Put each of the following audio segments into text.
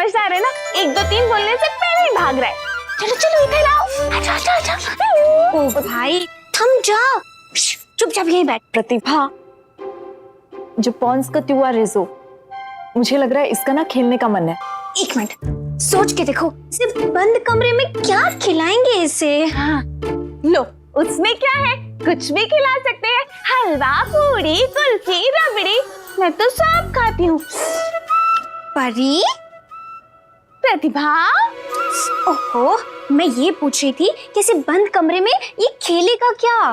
समझदार है ना, 1 2 3 बोलने से पहले ही भाग रहा है। चलो चलो इधर आओ, आजा। ओ भाई थम जा, चुपचाप यहीं बैठ। प्रतिभा, जो पॉन्स का त्युआ रेजो, मुझे लग रहा है इसका ना खेलने का मन है। 1 मिनट सोच के देखो, सिर्फ बंद कमरे में क्या खिलाएंगे इसे। हाँ, लो उसमें क्या है, कुछ भी खिला सकते हैं। हलवा, पूरी, कुल्फी, रबड़ी, मैं तो सब खाती हूँ। परी, प्रतिभा, ओहो, मैं ये पूछ रही थी कि इसे बंद कमरे में ये खेलेगा क्या।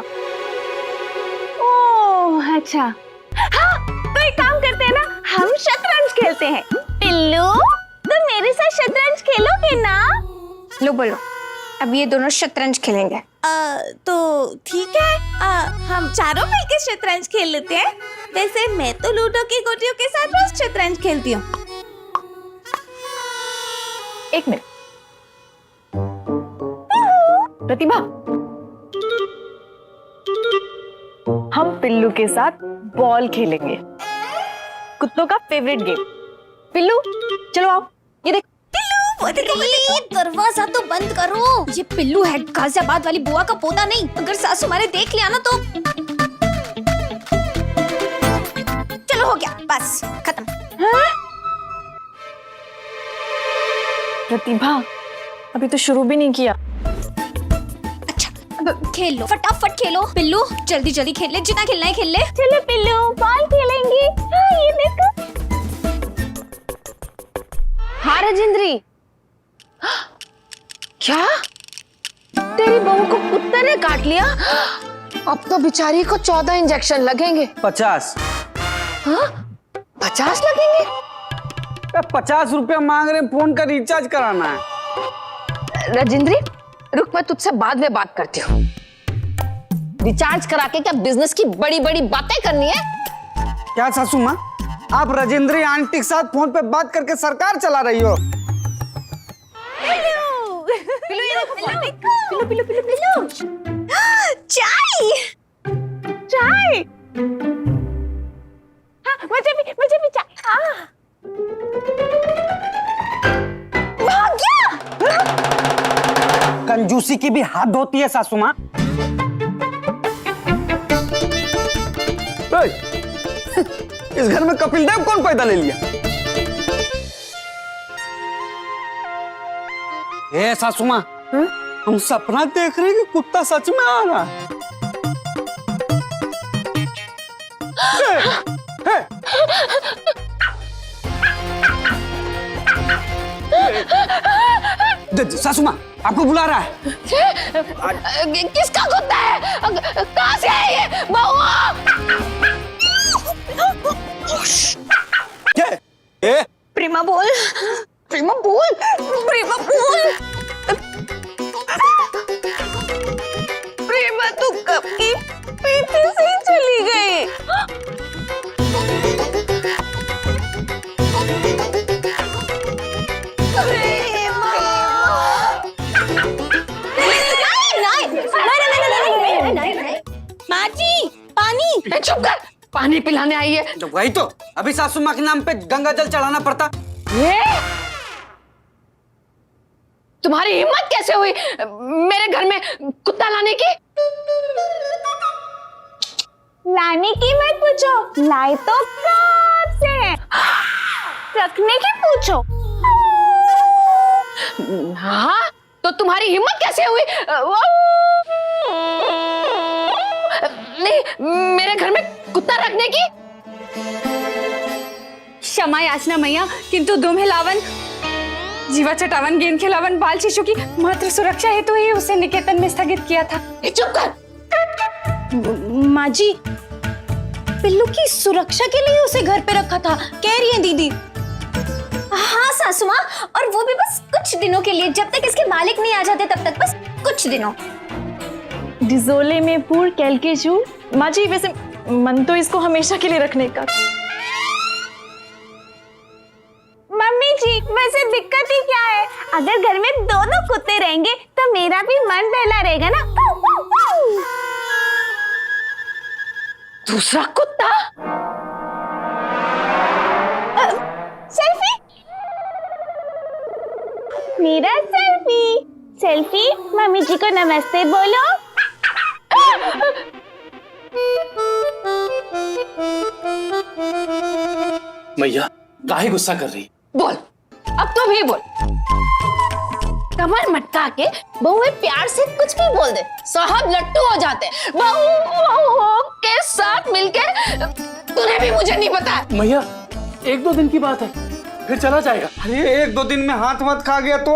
ओह अच्छा, हाँ तो एक काम करते हैं ना, हम शतरंज खेलते हैं। पिल्लू, तुम मेरे साथ शतरंज खेलोगे ना? लो बोलो, अब ये दोनों शतरंज खेलेंगे। तो ठीक है, हम चारों मिलकर शतरंज खेल लेते हैं। वैसे मैं तो लूडो की गोटियों के साथ रोज शतरंज खेलती हूँ। 1 मिनट, प्रतिभा, हम पिल्लू के साथ बॉल खेलेंगे, कुत्तों का फेवरेट गेम। पिल्लू चलो आओ, ये देख। दरवाजा तो बंद करो, ये पिल्लू है, गाजियाबाद वाली बुआ का पोता नहीं। अगर सासू मारे देख लिया ना तो चलो हो गया, बस खत्म। प्रतिभा, अभी तो शुरू भी नहीं किया। अच्छा अब खेल लो, फटाफट खेलो। पिल्लू जल्दी जल्दी खेल ले, जितना खेलना है खेल ले। चलो पिल्लू, बॉल खेलेंगे। हाँ ये देखो। हाँ राजेंद्री, क्या तेरी बहू को कुत्ते ने काट लिया? अब तो बेचारी को 14 इंजेक्शन लगेंगे। 50। हाँ 50 लगेंगे? 50 रुपया मांग रहे हैं, फोन का रिचार्ज कराना है। राजेंद्री रुक, मैं तुझसे बाद में बात करती हूँ। रिचार्ज करा के क्या बिजनेस की बड़ी बड़ी बातें करनी है? क्या सासू माँ, आप राजेंद्री आंटी के साथ फोन पे बात करके सरकार चला रही हो? पिल्लू ये देखो, पिल्लू पिल्लू पिल्लू पिल्लू। चाय चाय, हाँ मुझे भी चाय। हाँ भाग गया। कंजूसी की भी हद होती है सासू माँ। इस घर में कपिल देव कौन पैदा ले लिया? ए सासू माँ, हम सपना देख रहे हैं कि कुत्ता सच में आ रहा है। सासू माँ आपको बुला रहा है। किसका कुत्ता है? कहाँ से है ये? ए? प्रेमा बोल, प्रेमा बोल, प्रेमा बोल। प्रेमा तो कब की पीछे से ही चली गई। माँ जी पानी। चुप कर, पानी पिलाने आई है। तो वही तो, अभी सासू माँ के नाम पे गंगा जल चढ़ाना पड़ता। ये तुम्हारी हिम्मत कैसे हुई मेरे घर में कुत्ता लाने की? लाने की मत पूछो, लाए तो कब से हैं। रखने की पूछो। हाँ तो तुम्हारी हिम्मत कैसे हुई? नहीं, मेरे घर में कुत्ता रखने की? क्षमा याचना मैया, किंतु दुम्हे लावन जीवा चटावन गेंद खिलावन बाल शिशु की मात्र सुरक्षा हेतु ही उसे निकेतन में स्थगित किया था। चुप कर। माँ जी, पिल्लू की सुरक्षा के लिए उसे घर पे रखा था, कह रही है दीदी। हाँ सासू माँ, और वो भी बस कुछ दिनों के लिए, जब तक इसके मालिक नहीं आ जाते तब तक, बस कुछ दिनों। डिजोले में पूर कैलके जूर। माँ जी वैसे मन तो इसको हमेशा के लिए रखने का। मम्मी जी वैसे दिक्कत ही क्या है, अगर घर में दोनों कुत्ते रहेंगे तो मेरा भी मन बहला रहेगा ना। दूसरा कुत्ता? सेल्फी? मेरा सेल्फी। सेल्फी, मम्मी जी को नमस्ते बोलो। मैया काहे गुस्सा कर रही? बोल, अब तुम ही बोल। कमर मटका के बहू प्यार से कुछ भी बोल दे, साहब लट्टू हो जाते। बहू के साथ मिलके तूने भी मुझे नहीं बताया। मैया 1-2 दिन की बात है, फिर चला जाएगा। अरे 1-2 दिन में हाथ वाथ खा गया तो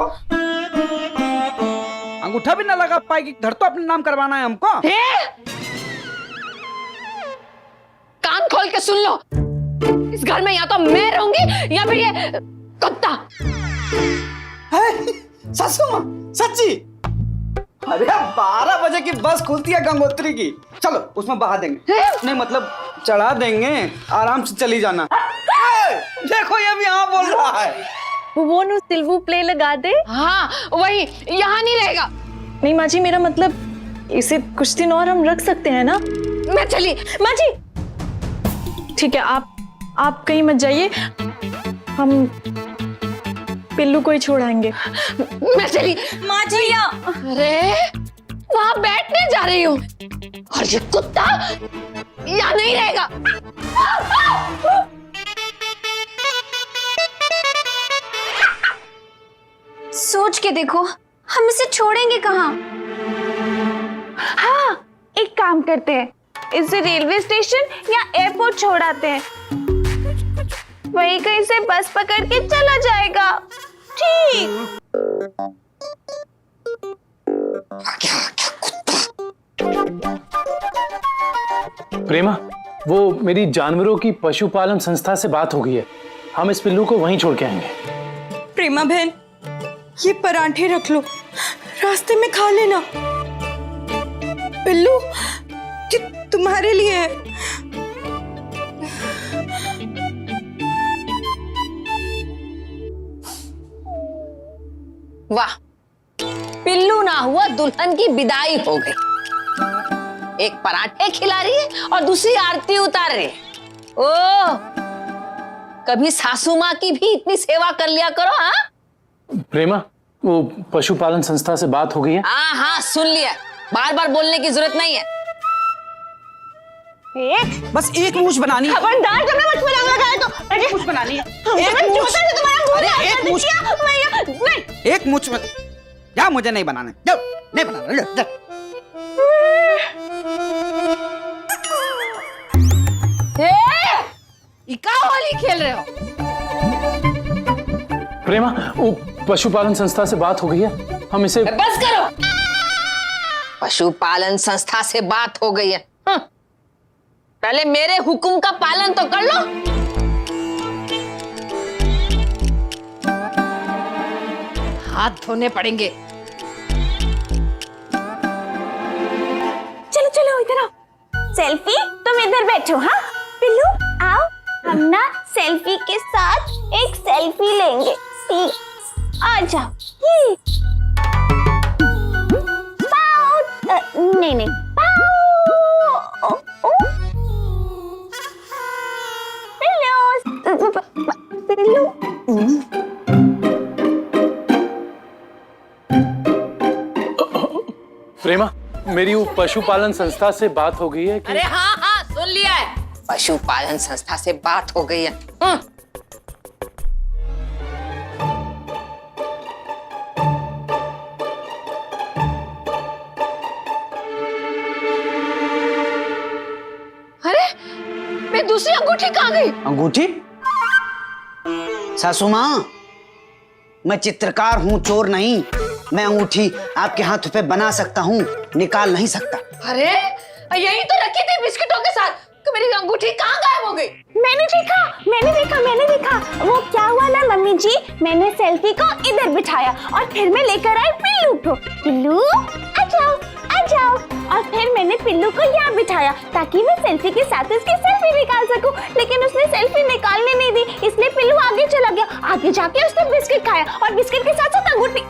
अंगूठा भी ना लगा पाएगी। घर तो अपने नाम करवाना है हमको। कान खोल के सुन लो, इस घर में या तो मैं रहूंगी या फिर ये कुत्ता। सासू माँ सच्ची? अरे 12 बजे की बस खुलती है गंगोत्री की, चलो उसमें बहा देंगे। नहीं मतलब चढ़ा देंगे, आराम से चली जाना। देखो ये भी हाँ बोल रहा है। वो नु सिल्वू प्ले लगा दे। हाँ वही, यहाँ नहीं रहेगा। नहीं माँ जी, मेरा मतलब इसे कुछ दिन और हम रख सकते हैं ना। मैं चली। माँ जी ठीक है, आप कहीं मत जाइए, हम पिल्लू को ही छोड़ाएंगे। मैं चली। माँ जी अरे वहाँ बैठने जा रही हूँ और ये कुत्ता यहाँ नहीं रहेगा। सोच के देखो, हम इसे छोड़ेंगे कहाँ? हाँ, एक काम करते हैं, इसे रेलवे स्टेशन या एयरपोर्ट छोड़ आते हैं। वहीं कहीं से बस पकड़ के चला जाएगा। ठीक। प्रेमा, वो मेरी जानवरों की पशुपालन संस्था से बात हो गई है, हम इस पिल्लू को वहीं छोड़ के आएंगे। प्रेमा बहन, ये पराठे रख लो, रास्ते में खा लेना। पिल्लू ये तुम्हारे लिए है। वाह, पिल्लू ना हुआ दुल्हन की विदाई हो गई। एक पराठे खिला रही है और दूसरी आरती उतार रही है। ओह, कभी सासू माँ की भी इतनी सेवा कर लिया करो। हाँ प्रेमा, वो पशुपालन संस्था से बात हो गई है। हाँ हाँ सुन लिया, बार बार बोलने की जरूरत नहीं है। बस एक मूछ बनानी है। खबरदार, जब मैं मुझ पर आग लगाए तो एक मूछ बनानी है। एक मूछ में या मुझे नहीं बनाने। जाओ, नहीं बनाना। लो, जाओ। इका होली खेल रहे हो? प्रेमा, वो पशुपालन संस्था से बात हो गई है, हम इसे। बस करो। पशुपालन संस्था से बात हो गई है। पहले मेरे हुक्म का पालन तो कर लो। हाथ धोने पड़ेंगे। चलो चलो इधर आओ। सेल्फी, तुम इधर बैठो। हाँ पिल्लू आओ, हम ना सेल्फी के साथ एक सेल्फी लेंगे। आ जाओ। नहीं नहीं, पिल्लू। प्रेमा, मेरी वो पशुपालन संस्था से बात हो गई है कि। अरे हाँ हाँ सुन लिया है, पशुपालन संस्था से बात हो गई है। अरे मैं दूसरी अंगूठी कहाँ गई? अंगूठी? सासू माँ, मैं चित्रकार हूँ, चोर नहीं। मैं अंगूठी आपके हाथों पे बना सकता हूँ, निकाल नहीं सकता। अरे यही तो रखी थी बिस्किटों के साथ, तो मेरी अंगूठी कहाँ गायब हो गई? मैंने देखा। वो क्या हुआ ना मम्मी जी, मैंने सेल्फी को इधर बिठाया और फिर मैं लेकर आई पिल्लू को। पिल्लू आ जाओ। और फिर मैंने पिल्लू को यहाँ बिठाया ताकि मैं सेल्फी के साथ उसकी सेल्फी निकाल सकूं। लेकिन उसने सेल्फी निकालने नहीं दी, इसलिए पिल्लू आगे चला गया। आगे जाके उसने बिस्किट खाया और बिस्किट के साथ साथ अंगूठी।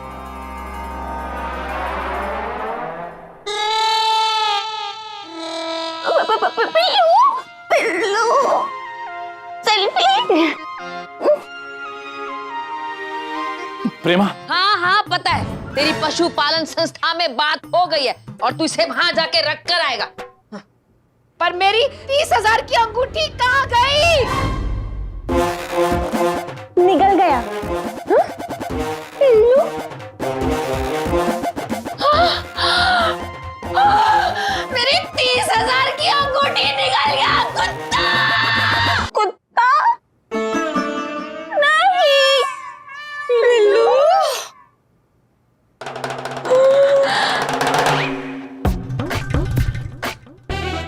पिल्लू सेल्फी। प्रेमा, हाँ हाँ पता है तेरी पशुपालन संस्था में बात हो गई है और तू इसे वहां जाके रख कर आएगा। पर मेरी 30,000 की अंगूठी कहाँ गई? निकल गया। पिल्लू मेरी 30,000 की अंगूठी निकल गया। कुत्ता कुत्ता नहीं, पिल्लू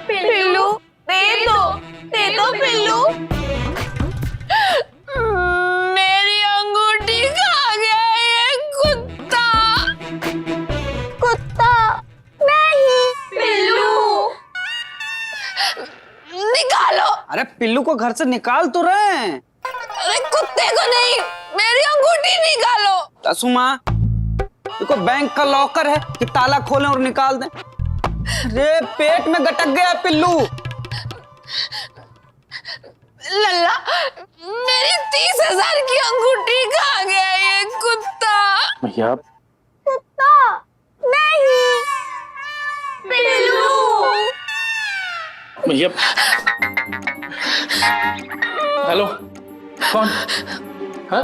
पिल्लू दे दो पिल्लू। मेरी अंगूठी खा गया ये कुत्ता। कुत्ता नहीं, पिल्लू निकालो। अरे पिल्लू को घर से निकाल तो रहे हैं। अरे कुत्ते को नहीं, मेरी अंगूठी निकालो। सासू माँ, देखो बैंक का लॉकर है कि ताला खोलें और निकाल दें। अरे पेट में गटक गया पिल्लू। लल्ला, मेरी 30,000 की अंगूठी खा गया ये कुत्ता। भैया कुत्ता नहीं, पिल्लू भैया। हेलो, कौन? हाँ,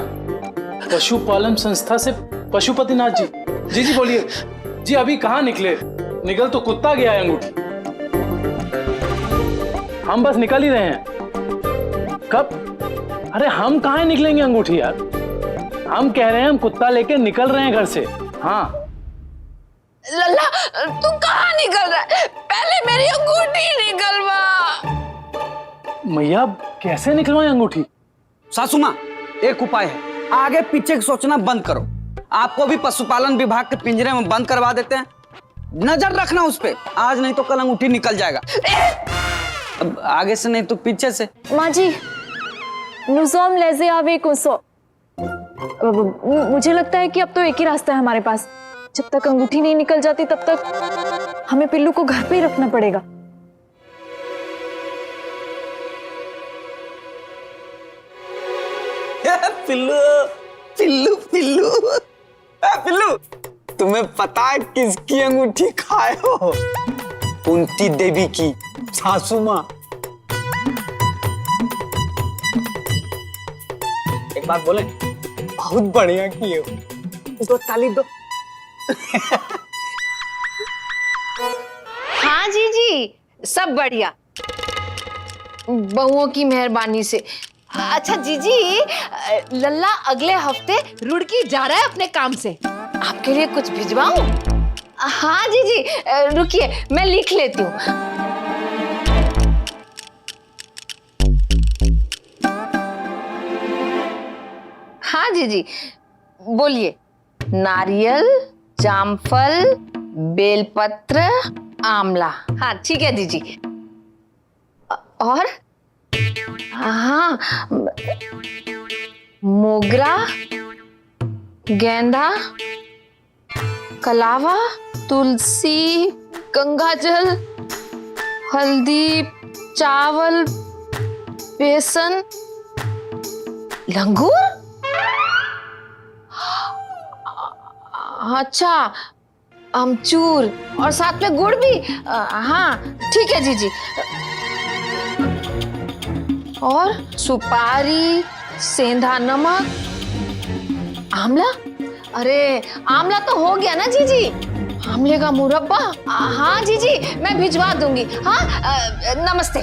पशुपालन संस्था से पशुपतिनाथ जी। जी जी बोलिए। जी अभी कहाँ निकले? निकल तो कुत्ता गया है अंगूठी। हम बस निकल ही रहे हैं। कब? अरे हम कहाँ निकलेंगे अंगूठी यार। हम कह रहे हैं हम कुत्ता लेके निकल रहे हैं घर से। हाँ लल्ला, तू कहाँ निकल रहा है? पहले मेरी अंगूठी निकलवा। मैया कैसे निकलवाएं अंगूठी? सासू माँ, एक उपाय है, आगे पीछे सोचना बंद करो। आपको भी पशुपालन विभाग के पिंजरे में बंद करवा देते हैं। नजर रखना उस पे, आज नहीं तो कल अंगूठी निकल जाएगा। अब आगे से नहीं तो पीछे से। माँ जी, nous sommes laissés avec un sou। मुझे लगता है कि अब तो एक ही रास्ता है हमारे पास। जब तक अंगूठी नहीं निकल जाती तब तक हमें पिल्लू को घर पे ही रखना पड़ेगा। पिल्लू पिल्लू पिल्लू पिल्लू, तुम्हें पता है किसकी अंगूठी खाए हो? कुंती देवी की, सासू माँ। एक बात बोले, बहुत बढ़िया किए हो। दो ताली दो। हाँ जी जी, सब बढ़िया, बहुओं की मेहरबानी से। अच्छा जीजी, लल्ला अगले हफ्ते रुड़की जा रहा है अपने काम से। आपके लिए कुछ भिजवाऊं? हाँ जीजी, रुकिए मैं लिख लेती हूँ। हाँ जीजी बोलिए। नारियल, जामफल, बेलपत्र, आंवला। हाँ ठीक है जीजी। और हाँ, मोगरा, गेंदा, कलावा, तुलसी, गंगाजल, हल्दी, चावल, बेसन, लंगूर। अच्छा, अमचूर और साथ में गुड़ भी। हाँ ठीक है जीजी। और सुपारी, सेंधा नमक, आंवला। अरे आंवला तो हो गया ना जीजी। आंवले का मुरब्बा। हाँ जीजी मैं भिजवा दूंगी। हाँ नमस्ते।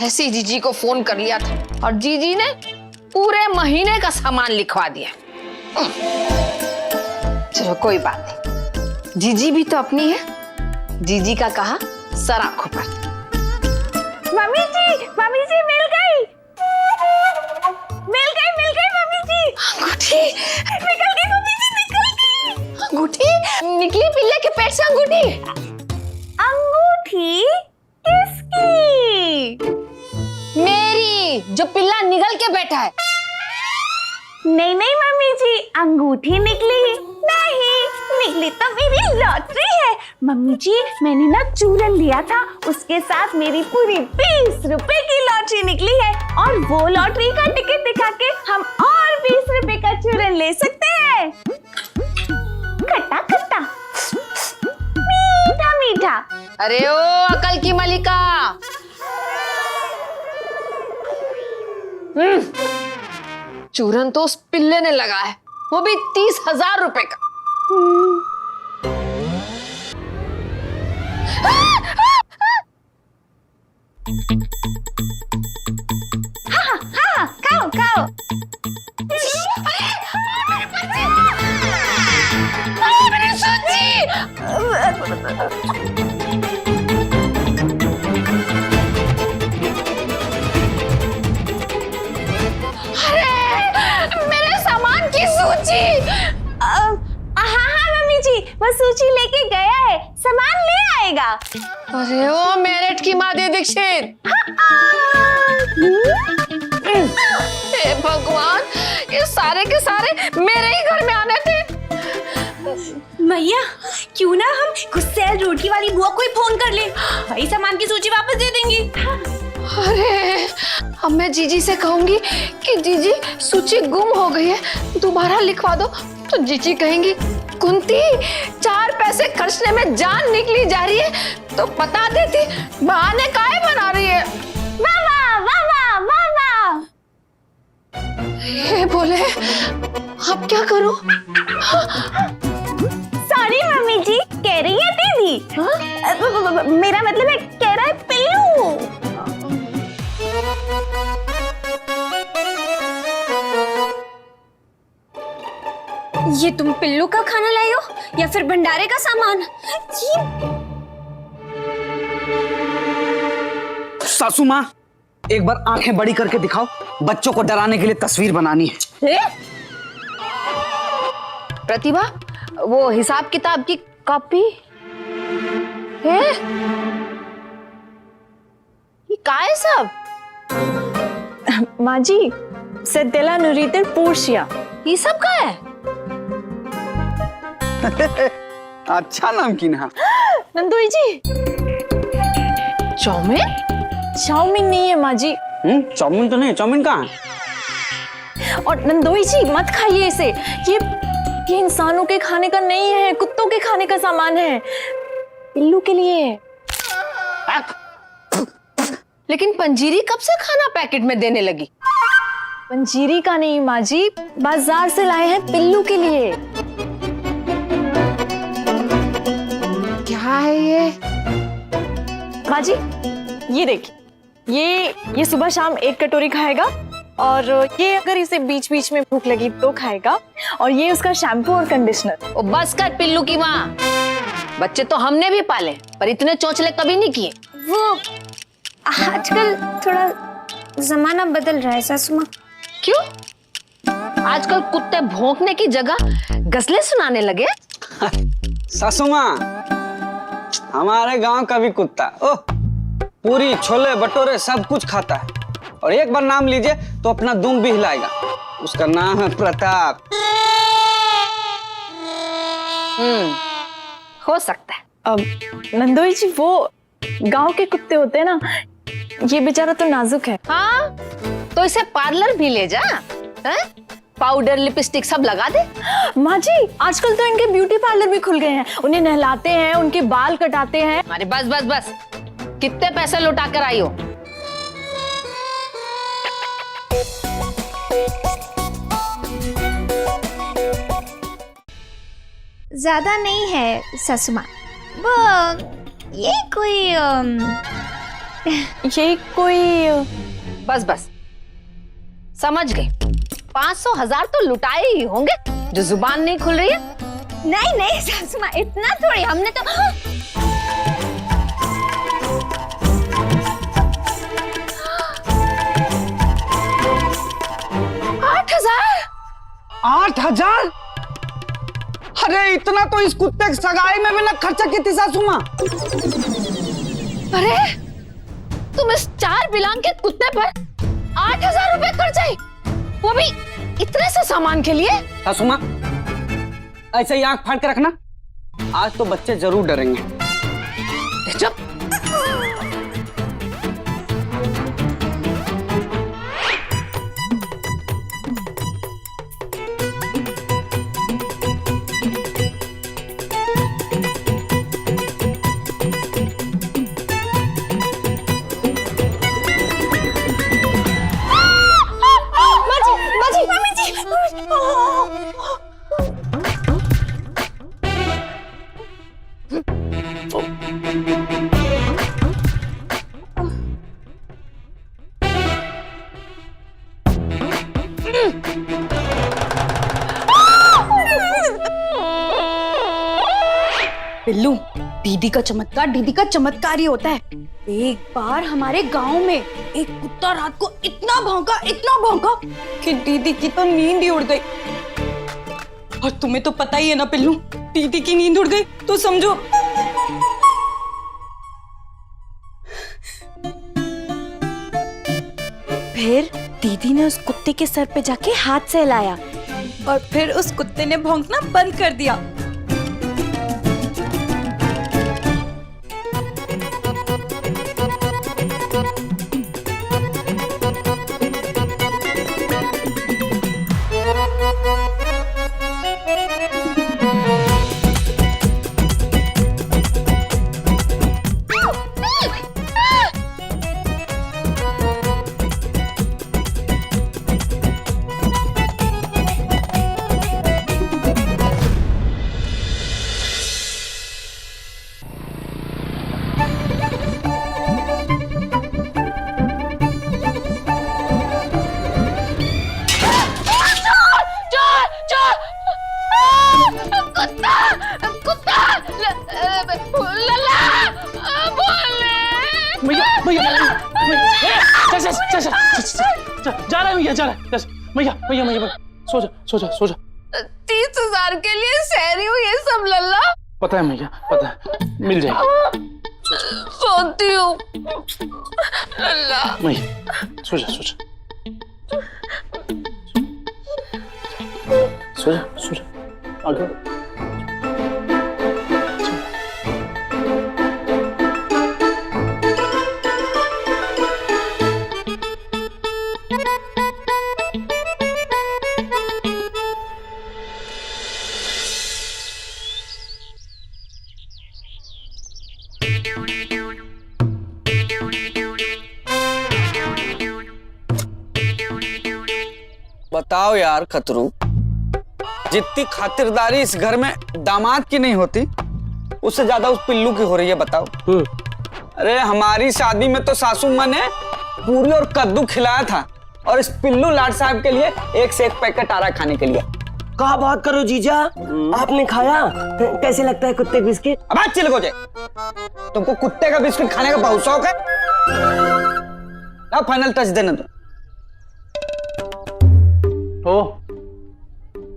ऐसी जीजी को फोन कर लिया था और जीजी ने पूरे महीने का सामान लिखवा दिया। चलो कोई बात नहीं, जीजी भी तो अपनी है। जीजी का कहा सर आंखों पर। मम्मी जी मिल गई मम्मी जी। अंगूठी निकल गई मम्मी जी, निकल गई। अंगूठी निकली? पिल्ले के पेट से अंगूठी? अंगूठी किसकी? मेरी, जो पिल्ला निकल के बैठा है। नहीं मम्मी जी, अंगूठी निकली नहीं। निकली तो मेरी लॉटरी है। मम्मी जी मैंने ना चूरन लिया था, उसके साथ मेरी पूरी 20 रुपए की लॉटरी निकली है और वो लॉटरी का टिकट दिखा के हम और 20 रुपए का चूरन ले सकते हैं। खट्टा खट्टा, मीठा मीठा। अरे ओ अकल की मलिका, चूरन तो उस पिल्ले ने लगा है, वो भी 30,000 रुपए का। हाँ खाओ खाओ। मेरी सूजी! मेरे सामान की सूची। हाँ मम्मी जी, वो सूची लेके गया है, सामान ले आएगा। अरे ओ मेरठ की माधुरी दीक्षित। हे भगवान, ये सारे के सारे मेरे ही घर में आने थे। मैया क्यों ना हम गुस्सैल रोटी वाली बुआ को ही फोन कर ले, वही सामान की सूची वापस दे देंगी। अरे अब मैं जीजी से कहूंगी कि जीजी सूची गुम हो गई है, दोबारा लिखवा दो, तो जीजी कहेंगी कुंती 4 पैसे खर्चने में जान निकली जा रही है, तो बता देती, बहाने काहे बना रही है। वाह वाह वाह वाह वाह। ये बोले अब क्या करूं? सॉरी मम्मी जी, कह रही है दीदी। मेरा मतलब है कह रहा है पिल्लू। ये तुम पिल्लू का खाना लाई हो या फिर भंडारे का सामान? सासू माँ, एक बार आंखें बड़ी करके दिखाओ, बच्चों को डराने के लिए तस्वीर बनानी है। प्रतिभा, वो हिसाब किताब की कॉपी है? ये क्या है सब? माँ जी, सत्यला नुरीतर पोर्शिया। ये सब क्या है? अच्छा नमकीन। हाँ नंदोई जी, चाउमीन? चाउमीन नहीं है माँ जी। चाउमीन तो नहीं, चाउमीन कहाँ है? और नंदोई जी मत खाइए इसे, ये इंसानों के खाने का नहीं है, कुत्तों के खाने का सामान है, पिल्लू के लिए है। लेकिन पंजीरी कब से खाना पैकेट में देने लगी? पंजीरी का नहीं माँ जी, बाजार से लाए हैं पिल्लू के लिए। क्या है ये? माँ जी ये देखिए, ये सुबह शाम 1 कटोरी खाएगा, और ये अगर इसे बीच बीच में भूख लगी तो खाएगा, और ये उसका शैम्पू और कंडीशनर। ओ बस कर पिल्लू की माँ, बच्चे तो हमने भी पाले पर इतने चोंचले कभी नहीं किए। वो आजकल थोड़ा जमाना बदल रहा है सासू माँ। क्यों? आजकल कुत्ते भौंकने की जगह गजलें सुनाने लगे। सासू माँ, हमारे गांव का भी कुत्ता पूरी छोले भटूरे सब कुछ खाता है, और एक बार नाम लीजिए तो अपना दुम भी हिलाएगा। उसका नाम है प्रताप। हो सकता है। अब नंदोई जी, वो गांव के कुत्ते होते हैं ना, ये बेचारा तो नाजुक है। हाँ, तो इसे पार्लर भी ले जा, पाउडर लिपस्टिक सब लगा दे। माँ जी, आजकल तो इनके ब्यूटी पार्लर भी खुल गए हैं, उन्हें नहलाते हैं, उनके बाल कटाते हैं। अरे बस बस बस, कितने पैसे लौटा कर आई हो? ज्यादा नहीं है सासू माँ, वो ये कोई बस बस, समझ गई। 500,000 तो लुटाए ही होंगे, जो जुबान नहीं खुल रही है। नहीं नहीं सासू माँ, इतना थोड़ी, हमने तो 8,000? अरे इतना तो इस कुत्ते की सगाई में भी ना खर्चा की थी सासू माँ। अरे तुम इस 4 बिलांग के कुत्ते पर 8,000 रुपए खर्च आई, वो भी इतने से सामान के लिए? सासू माँ, ऐसे ही आंख फाड़ के रखना, आज तो बच्चे जरूर डरेंगे। चुप। पिल्लू, दीदी का चमत्कार ही होता है। एक बार हमारे गांव में एक कुत्ता रात को इतना भौंका कि दीदी की तो नींद ही उड़ गई। और तुम्हें तो पता ही है ना पिल्लू, दीदी की नींद उड़ गई तो समझो फिर दीदी ने उस कुत्ते के सर पे जाके हाथ सहलाया और फिर उस कुत्ते ने भौंकना बंद कर दिया। जा रहा है भैया, जा रहा है। भैया सो जा। 30,000 के लिए सहरी हूँ ये सब लल्ला। पता है भैया, पता है, मिल जाएगी। सोती हूँ लल्ला। भैया सो जा। आगे बताओ यार खतरू, जितनी खातिरदारी इस घर में दामाद की नहीं होती, उससे ज्यादा उस पिल्लू की हो रही है। बताओ। अरे हमारी शादी में तो सासू माँ ने पूरी और कद्दू खिलाया था, और इस पिल्लू लाट साहब के लिए एक से एक पैकेट आ रहा खाने के लिए। कहा बात करो जीजा, आपने खाया? कैसे लगता है कुत्ते बिस्किट? अब चिल हो जाए, तुमको कुत्ते का बिस्किट खाने का बहुत शौक है। अब फाइनल टच देना तो।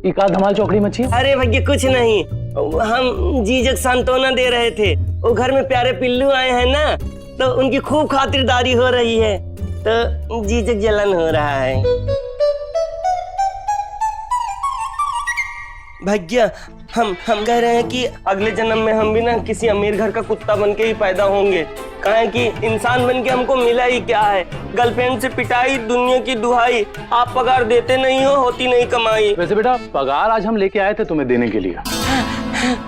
का धमाल चौकड़ी मच्छी। अरे भैया कुछ नहीं, हम जीजक सांत्वना दे रहे थे। वो घर में प्यारे पिल्लू आए हैं ना, तो उनकी खूब खातिरदारी हो रही है, तो जीजक जलन हो रहा है। भैया हम कह रहे हैं कि अगले जन्म में हम भी ना किसी अमीर घर का कुत्ता बन के ही पैदा होंगे। कहें कि इंसान बन के हमको मिला ही क्या है, गर्लफ्रेंड से पिटाई, दुनिया की दुहाई, आप पगार देते नहीं हो, होती नहीं कमाई। वैसे बेटा पगार आज हम लेके आए थे तुम्हें देने के लिए,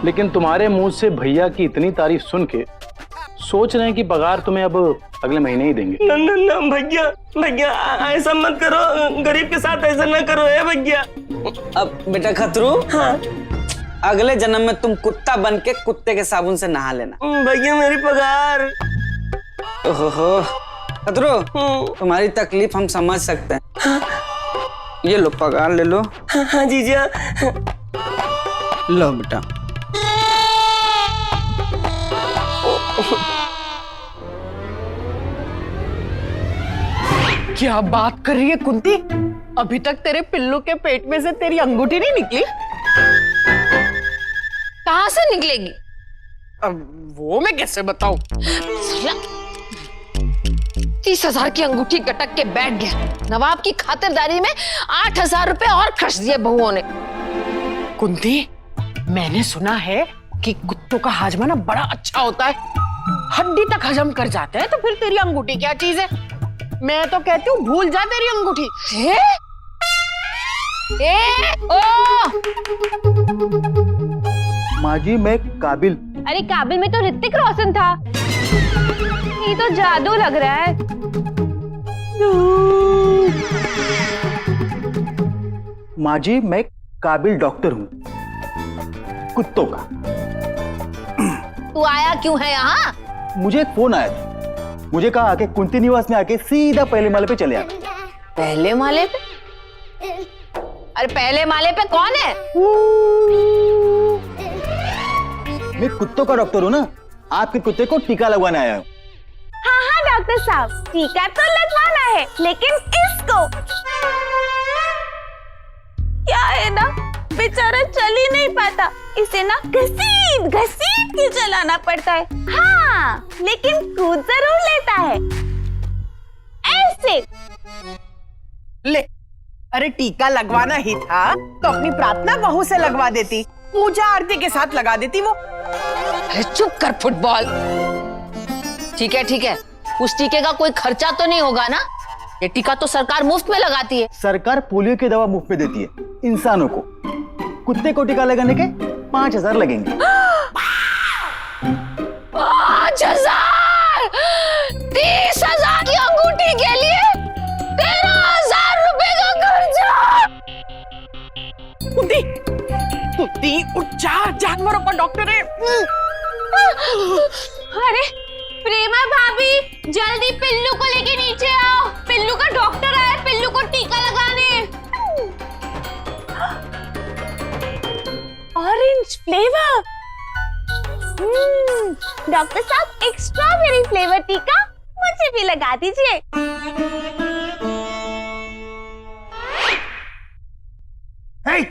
लेकिन तुम्हारे मुंह से भैया की इतनी तारीफ सुन के सोच रहे हैं कि पगार तुम्हें अब अगले महीने ही देंगे। ना भैया ऐसा मत करो, गरीब के साथ ऐसा ना करो है भैया। अब बेटा खतरू, हाँ, अगले जन्म में तुम कुत्ता बन के कुत्ते के साबुन से नहा लेना। भैया मेरी पगार। ओहो खतरू, तुम्हारी तकलीफ हम समझ सकते हैं। हाँ। ये लो पगार ले लो। हाँ जीजा। लो बेटा। क्या बात कर रही है कुंती? अभी तक तेरे पिल्लू के पेट में से तेरी अंगूठी नहीं निकली? कहाँ से निकलेगी? अब वो मैं कैसे बताऊं? 30,000 की अंगूठी गटक के बैठ गया। नवाब की खातिरदारी में 8,000 रुपए और खर्च दिए बहुओं ने। कुंती, मैंने सुना है कि कुत्तों का हाजमा ना बड़ा अच्छा होता है, हड्डी तक हजम कर जाते हैं, तो फिर तेरी अंगूठी क्या चीज है? मैं तो कहती हूँ भूल जा तेरी अंगूठी। माँ जी मैं काबिल। अरे काबिल में तो ऋतिक रोशन था, ये तो जादू लग रहा है। माँ जी मैं काबिल डॉक्टर हूँ कुत्तों का। तू आया क्यों है यहाँ? मुझे एक फोन आया था, मुझे कहा कि कुंती निवास में आके सीधा पहले माले पे चले आ। पहले माले पे? अरे पहले माले पे कौन है? मैं कुत्तों का डॉक्टर हूँ ना, आपके कुत्ते को टीका लगवाने आया हूँ। हाँ हाँ डॉक्टर साहब, टीका तो लगवाना है, लेकिन इसको क्या है ना, बेचारा चल ही नहीं पाता, इसे ना घसीट घसीट के चलाना पड़ता है। हाँ लेकिन कूद जरूर लेता है, ऐसे। ले, अरे टीका लगवाना ही था तो अपनी प्रार्थना बहू से लगवा देती, पूजा आरती के साथ लगा देती वो। अरे चुप कर फुटबॉल। ठीक है, उस टीके का कोई खर्चा तो नहीं होगा ना? ये टीका तो सरकार मुफ्त में लगाती है। सरकार पोलियो की दवा मुफ्त में देती है इंसानों को, कुत्ते को टीका लगाने के 5,000 लगेंगे। 5,000? 30,000 की अंगूठी के लिए 13,000 रुपए का खर्चा? कुत्ती उठ जा, जानवरों का डॉक्टर है। अरे प्रेमा भाभी, जल्दी पिल्लू को लेके नीचे आओ, पिल्लू का डॉक्टर आया, पिल्लू को टीका लगाने। Orange flavour. डॉक्टर साहब एक स्ट्रॉबेरी फ्लेवर टीका मुझे भी लगा दीजिए।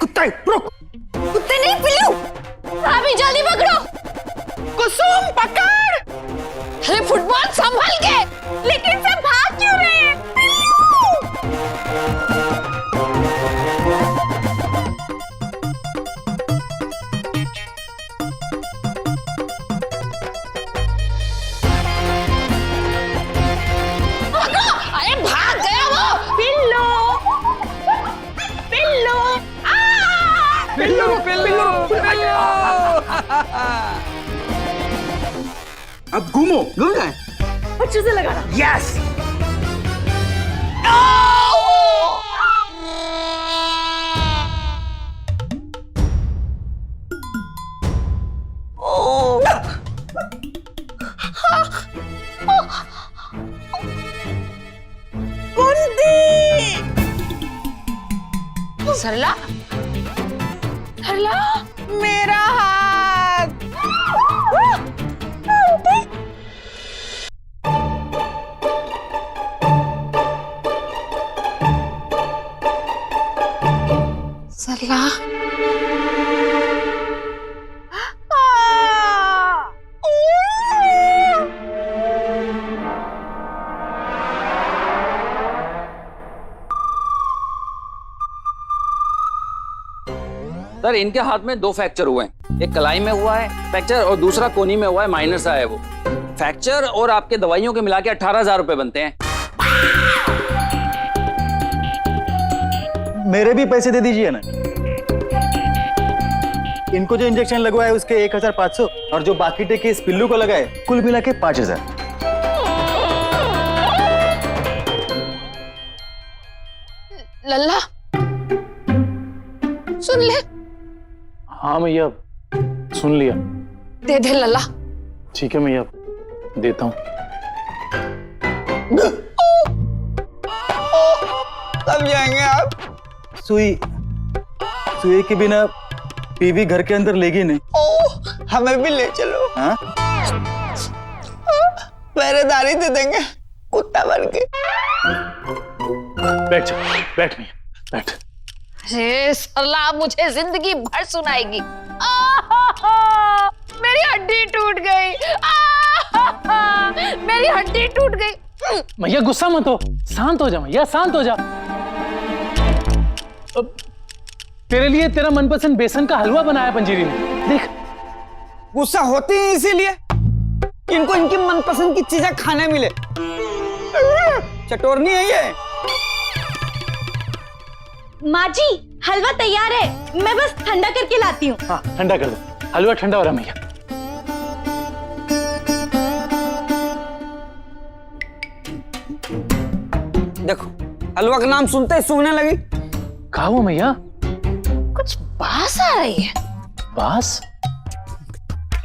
कुत्ता रुक। कुत्ते नहीं, पिल्लू। भाभी जल्दी पकड़ो। कुसुम पकड़। अरे फुटबॉल संभल के। लेकिन सब भाग क्यों रहे हैं? अरे भाग गया वो। पिल्लू, पिल्लू, पिल्लू पिल्लू अब घूमो, घूम जाए। अच्छे से लगाना। यस। सरला, सरला, मेरा हाथ। सरला, सर इनके हाथ में 2 फ्रैक्चर हुए हैं, एक कलाई में हुआ है फ्रैक्चर और दूसरा कोनी में हुआ है, माइनर सा है वो फ्रैक्चर, और आपके दवाइयों के मिला के 18,000 रुपए बनते हैं। मेरे भी पैसे दे दीजिए ना। इनको जो इंजेक्शन लगवाए उसके 1,500 और जो बाकी टीके इस पिल्लू को लगाए कुल मिला के 5,000। लल्ला सुन ले। हाँ मैया सुन लिया। दे दे लल्ला। ठीक है मैया देता हूँ। कब जाएंगे आप? सुई के बिना बीवी घर के अंदर लेगी नहीं। हमें भी ले चलो। हाँ? पहरेदारी दे देंगे कुत्ता बन के। बैठ जा, बैठ मैया बैठ। अरे सरला मुझे जिंदगी भर सुनाएगी। मेरी हड्डी टूट गई। मेरी हड्डी टूट गई। मैया गुस्सा मत हो, शांत हो जा मैया, शांत हो जा। अब तेरे लिए तेरा मनपसंद बेसन का हलवा बनाया पंजीरी ने, देख गुस्सा होते ही इसीलिए इनको इनकी मनपसंद की चीजें खाने मिले। चटोरनी है ये। माँ जी हलवा तैयार है, मैं बस ठंडा करके लाती हूँ। हाँ ठंडा कर दो, हलवा ठंडा हो रहा मैया। देखो हलवा का नाम सुनते ही सूंघने लगी। कहा हुआ मैया? कुछ बास आ रही है। बास?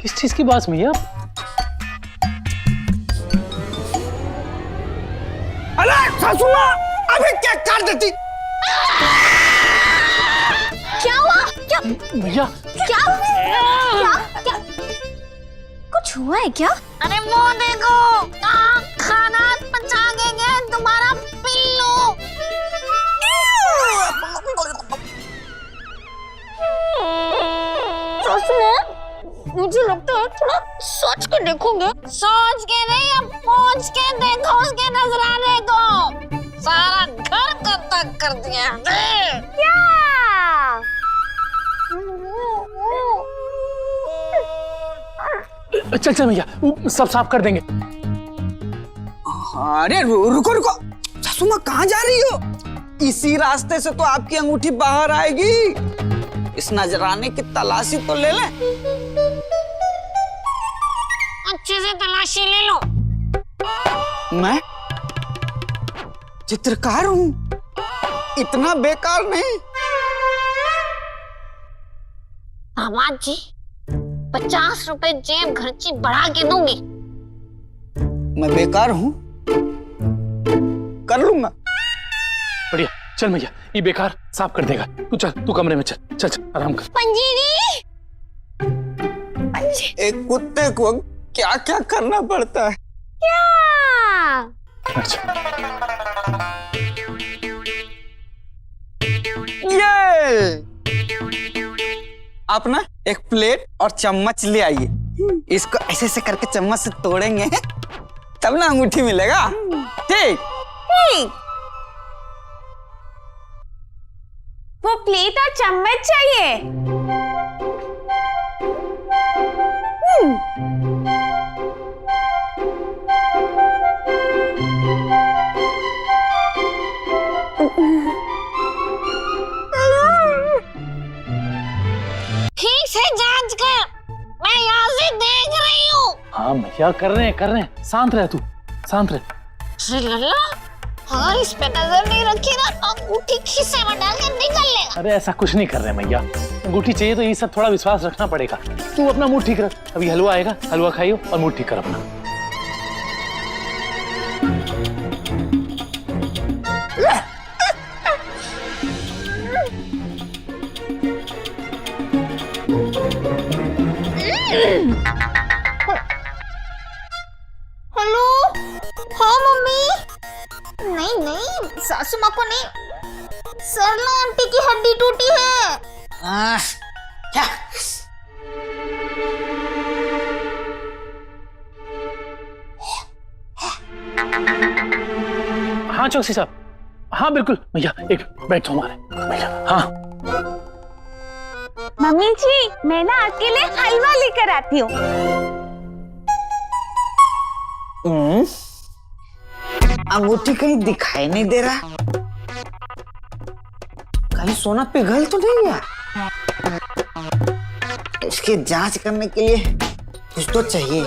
किस चीज की बास मैया? अरे सासू माँ, अभी क्या कर देती? क्या हुआ? क्या मैया क्या क्या क्या कुछ हुआ है क्या? अरे वो देखो, खाना पचा गए तुम्हारा पिल्लू। मुझे लगता है थोड़ा सोच के देखोगे। सोच के नहीं, अब पहुंच के देखो उसके नजराने को। सारा घर गंदा कर दिया। क्या? चल चल मैया, सब साफ कर देंगे। अरे रुको रुको, सासू माँ कहाँ जा रही हो? इसी रास्ते से तो आपकी अंगूठी बाहर आएगी। इस नजराने की तलाशी तो ले लें। अच्छे से तलाशी ले लो। मैं चित्रकार हूँ, इतना बेकार नहीं। दामाद जी 50 रुपए जेब खर्ची बढ़ा के दूंगी। मैं बेकार हूँ, कर लूंगा। बढ़िया, चल मैया, ये बेकार साफ कर देगा। तू चल, तू कमरे में चल चल चल, आराम कर। पंजीरी, एक कुत्ते को क्या क्या करना पड़ता है। क्या? अच्छा ये आप ना एक प्लेट और चम्मच ले आइए। इसको ऐसे ऐसे करके चम्मच से तोड़ेंगे तब ना अंगूठी मिलेगा। ठीक ठीक। वो प्लेट और चम्मच चाहिए। ठीक से जांच कर, मैं यहाँ से देख रही हूँ। हाँ मैया, कर रहे हैं, शांत रह तू, शांत रह। अरे लल्ला, अगर इस पे नजर नहीं रखी ना तो अंगूठी खीसे में डाल के निकल लेगा। अरे ऐसा कुछ नहीं कर रहे मैया, अंगूठी चाहिए तो ये सब थोड़ा विश्वास रखना पड़ेगा। तू अपना मूड ठीक रख, अभी हलवा आएगा, हलवा खाइयो और मूड ठीक कर अपना। हेलो, हाँ मम्मी। नहीं नहीं, सासू माँ को नहीं, सरला आंटी की हड्डी टूटी है। क्या? हाँ चौकसी साहब, हाँ बिल्कुल भैया, एक बैठो हमारे भैया। हाँ मम्मी जी, मैं ना आपके लिए हलवा लेकर आती हूँ। अंगूठी कहीं दिखाई नहीं दे रहा, कहीं सोना पिघल तो नहीं गया? इसकी जांच करने के लिए कुछ तो चाहिए।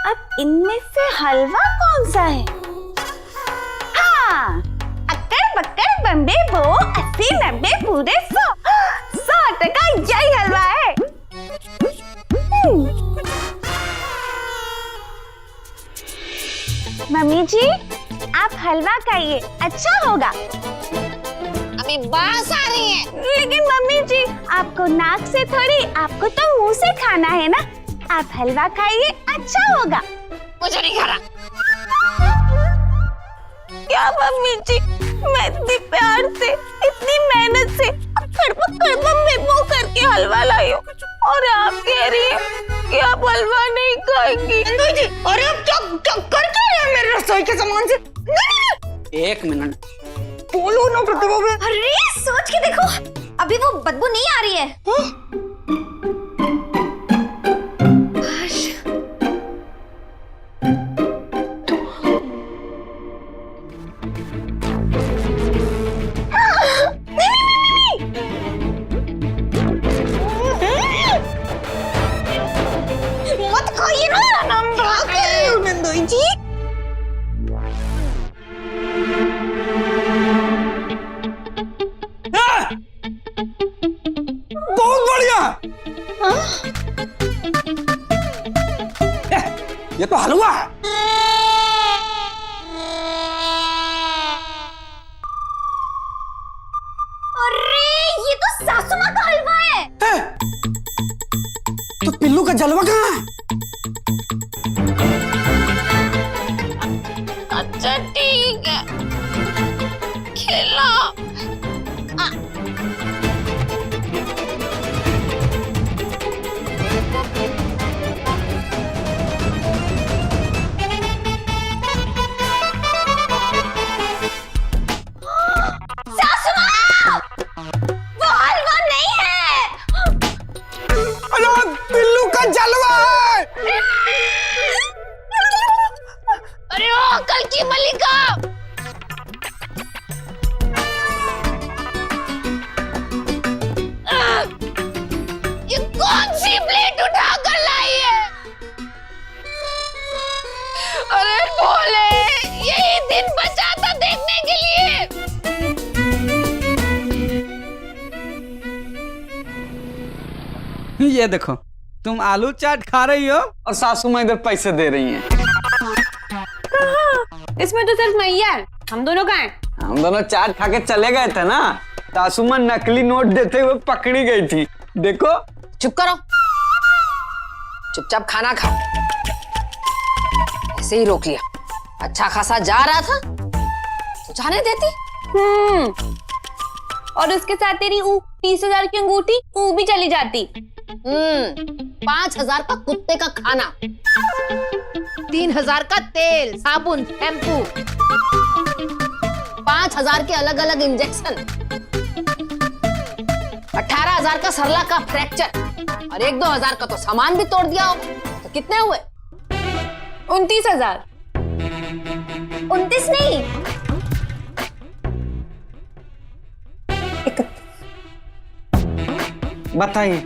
अब इनमें से हलवा कौन सा है? हाँ, अक्कर बक्कर बम्बे बो 80 90 पूरे 100% यही हलवा है। मम्मी जी, आप हलवा खाइए, अच्छा होगा। अभी बास आ रही है। लेकिन मम्मी जी, आपको नाक से थोड़ी, आपको तो मुंह से खाना है ना। आप हलवा खाइए, अच्छा होगा। मुझे नहीं खाना। क्या मम्मी जी, मैं इतनी प्यार से, इतनी मेहनत से कड़वा मेमो करके हलवा लाई हूँ, और आप कह रही हैं कि आप हलवा नहीं खाएंगी। अरे अब क्या कर क्या रसोई के सामान से। एक मिनट, बोलो ना प्रतिभा बहन। अरे सोच के देखो, अभी वो बदबू नहीं आ रही है। मत खाइए ना, नंदोई जी। बहुत बढ़िया। ये तो हलवा है। अरे ये तो सासू माँ का हलवा है। तो पिल्लू का जलवा कहाँ है? अच्छा ठीक है, खिला। सासू माँ, वो हलवा नहीं है। अरे पिल्लू का जलवा है। अरे ओ कल की मलिका, ये कौन सी प्लेट उठा कर लाई है? अरे बोले, यही दिन बचा था देखने के लिए। ये देखो, तुम आलू चाट खा रही हो और सासू माँ इधर पैसे दे रही हैं। इसमें तो सिर्फ मैं ही है, हम दोनों का है। हम दोनों चाट खा के चले गए थे ना, सासू माँ नकली नोट देते हुए पकड़ी गई थी। देखो। चुप करो, चुपचाप खाना खाओ। ऐसे ही रोक लिया, अच्छा खासा जा रहा था तो जाने देती। और उसके साथ तेरी 30,000 की अंगूठी भी चली जाती। 5,000 का कुत्ते का खाना, 3,000 का तेल, साबुन, शैम्पू, 5,000 के अलग अलग इंजेक्शन, 18,000 का सरला का फ्रैक्चर और 1-2 हजार का तो सामान भी तोड़ दिया होगा। तो कितने हुए? 29,000। 29 नहीं, बताइए,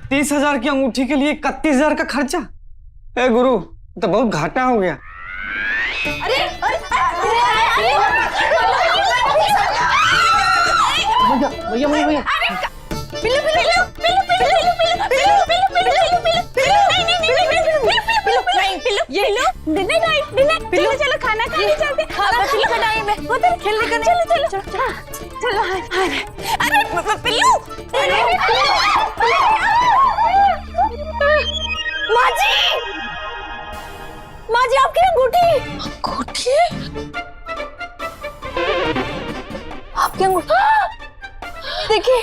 30,000 की अंगूठी के लिए 31,000 का खर्चा? ए गुरु, तो बहुत घाटा हो गया। भैया भैया भैया, पिल्लू पिल्लू पिल्लू पिल्लू पिल्लू पिल्लू पिल्लू पिल्लू पिल्लू पिल्लू पिल्लू डिनर डिनर, चलो चलो खाना खाने चलते। खाना पिल्लू का टाइम है, उधर खेलने का। चलो चलो चलो चलो। अरे पिल्लू, माँ जी, माँ जी आपकी अंगूठी। आपकी अंगूठी देखिए।